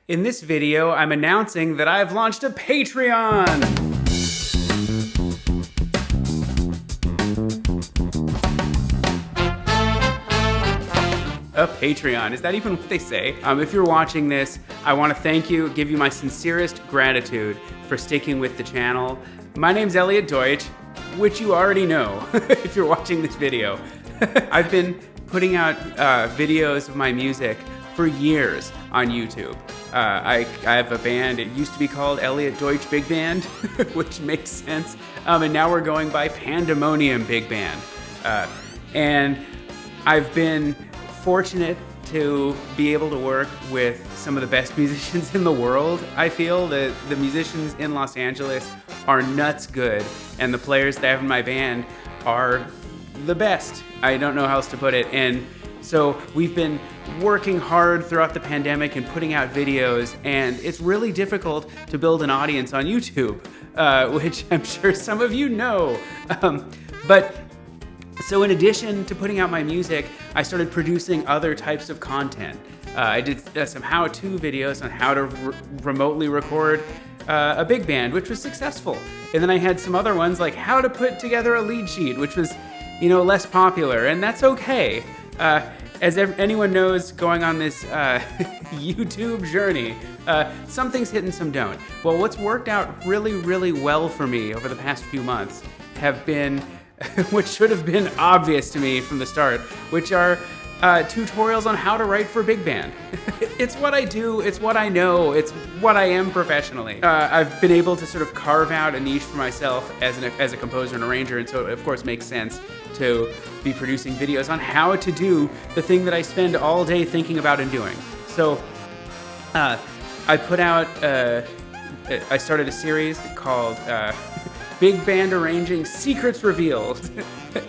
In this video, I'm announcing that I've launched a Patreon! A Patreon, is that even what they say? If you're watching this, I want to thank you, give you my sincerest gratitude for sticking with the channel. My name's Elliot Deutsch, which you already know if you're watching this video. I've been putting out videos of my music for years on YouTube. I have a band. It used to be called Elliot Deutsch Big Band, which makes sense. And now we're going by Pandemonium Big Band. And I've been fortunate to be able to work with some of the best musicians in the world. I feel that the musicians in Los Angeles are nuts good, and the players that I have in my band are the best. I don't know how else to put it. And so we've been working hard throughout the pandemic and putting out videos, and it's really difficult to build an audience on YouTube, which I'm sure some of you know. So in addition to putting out my music, I started producing other types of content. I did some how-to videos on how to remotely record a big band, which was successful. And then I had some other ones like how to put together a lead sheet, which was, less popular, and that's okay. As anyone knows, going on this YouTube journey, some things hit and some don't. Well, what's worked out really, really well for me over the past few months have been which should have been obvious to me from the start, which are tutorials on how to write for big band. It's what I do, it's what I know, it's what I am professionally. I've been able to sort of carve out a niche for myself as a composer and arranger, and so it of course makes sense to be producing videos on how to do the thing that I spend all day thinking about and doing. So I put out, I started a series called Big Band Arranging Secrets Revealed.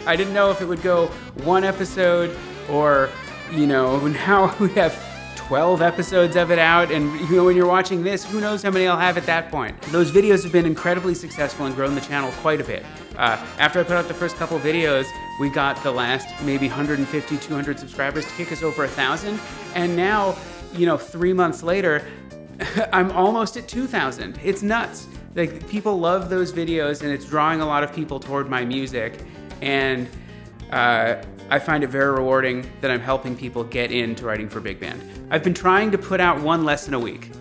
I didn't know if it would go one episode or, now we have 12 episodes of it out, and when you're watching this, who knows how many I'll have at that point. Those videos have been incredibly successful and grown the channel quite a bit. After I put out the first couple videos, we got the last maybe 150, 200 subscribers to kick us over 1,000, and now, 3 months later, I'm almost at 2,000. It's nuts. Like, people love those videos, and it's drawing a lot of people toward my music, and I find it very rewarding that I'm helping people get into writing for big band. I've been trying to put out one lesson a week,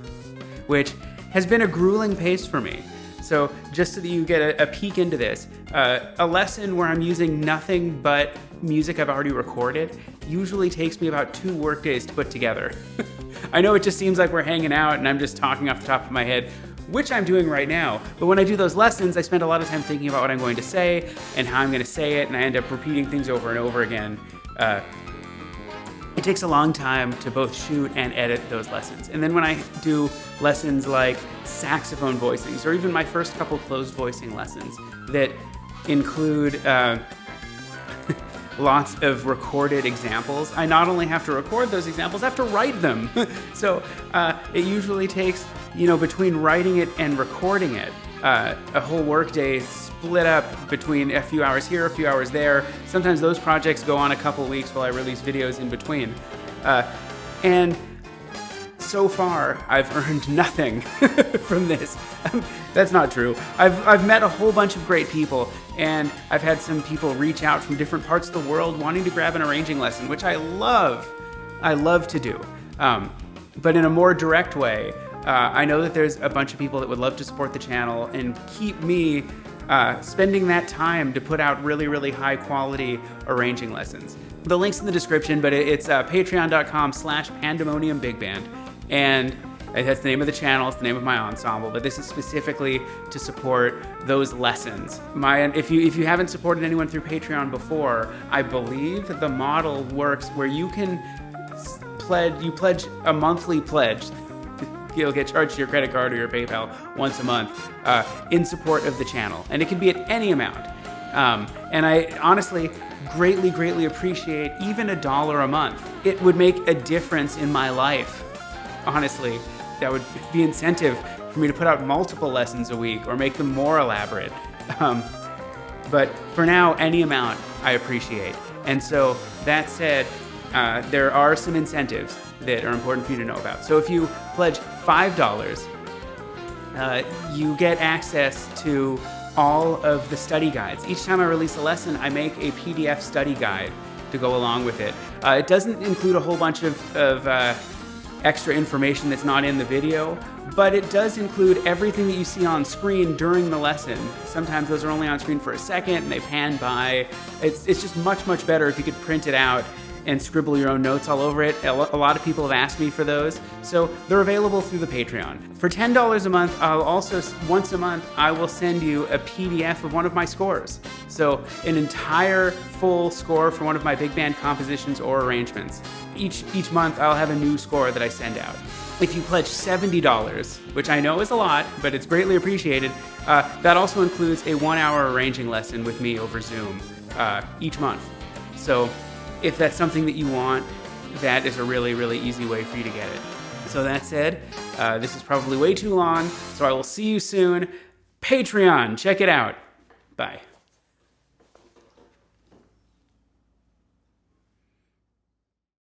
which has been a grueling pace for me. So just so that you get a peek into this, a lesson where I'm using nothing but music I've already recorded usually takes me about 2 work days to put together. I know it just seems like we're hanging out and I'm just talking off the top of my head, which I'm doing right now. But when I do those lessons, I spend a lot of time thinking about what I'm going to say and how I'm going to say it, and I end up repeating things over and over again. It takes a long time to both shoot and edit those lessons. And then when I do lessons like saxophone voicings, or even my first couple closed voicing lessons that include lots of recorded examples, I not only have to record those examples, I have to write them. So it usually takes, between writing it and recording it, a whole workday split up between a few hours here, a few hours there. Sometimes those projects go on a couple weeks while I release videos in between. And so far, I've earned nothing from this. That's not true. I've met a whole bunch of great people, and I've had some people reach out from different parts of the world wanting to grab an arranging lesson, which I love. I love to do. But in a more direct way, I know that there's a bunch of people that would love to support the channel and keep me spending that time to put out really, really high quality arranging lessons. The link's in the description, but it's patreon.com/pandemoniumbigband. And that's the name of the channel, it's the name of my ensemble, but this is specifically to support those lessons. If you haven't supported anyone through Patreon before, I believe the model works where you can pledge a monthly pledge. You'll get charged to your credit card or your PayPal once a month in support of the channel. And it can be at any amount. And I honestly greatly, greatly appreciate even $1 a month. It would make a difference in my life. Honestly, that would be incentive for me to put out multiple lessons a week or make them more elaborate. But for now, any amount I appreciate. And so that said, there are some incentives that are important for you to know about. So if you pledge $5, you get access to all of the study guides. Each time I release a lesson, I make a PDF study guide to go along with it. It doesn't include a whole bunch of extra information that's not in the video, but it does include everything that you see on screen during the lesson. Sometimes those are only on screen for a second and they pan by. It's just much, much better if you could print it out and scribble your own notes all over it. A lot of people have asked me for those, so they're available through the Patreon. For $10 a month, I'll also, once a month, I will send you a PDF of one of my scores. So an entire full score for one of my big band compositions or arrangements. Each month, I'll have a new score that I send out. If you pledge $70, which I know is a lot, but it's greatly appreciated, that also includes a 1-hour arranging lesson with me over Zoom each month. So if that's something that you want, that is a really, really easy way for you to get it. So that said, this is probably way too long, so I will see you soon. Patreon, check it out. Bye.